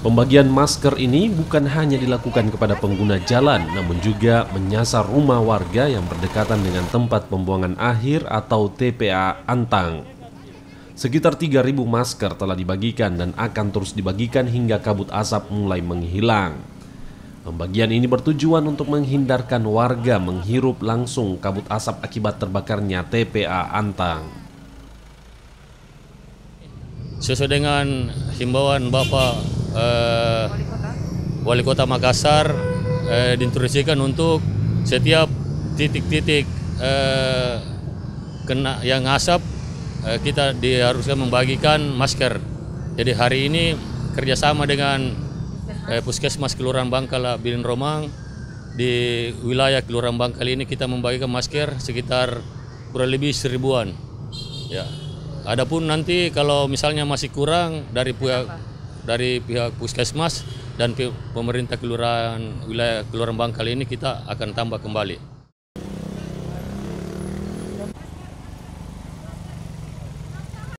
Pembagian masker ini bukan hanya dilakukan kepada pengguna jalan, namun juga menyasar rumah warga yang berdekatan dengan tempat pembuangan akhir atau TPA Antang. Sekitar 3.000 masker telah dibagikan dan akan terus dibagikan hingga kabut asap mulai menghilang. Pembagian ini bertujuan untuk menghindarkan warga menghirup langsung kabut asap akibat terbakarnya TPA Antang. Sesuai dengan himbauan Bapak Wali Kota Makassar, diinstruksikan untuk setiap titik-titik kena yang asap, kita diharuskan membagikan masker. Jadi hari ini kerjasama dengan Puskesmas Kelurahan Bangkal Bilin Romang, di wilayah Kelurahan Bangkal ini kita membagikan masker sekitar kurang lebih 1.000-an. Ya. Adapun nanti kalau misalnya masih kurang dari pihak Puskesmas dan pemerintah wilayah Kelurahan Bangkal ini, kita akan tambah kembali.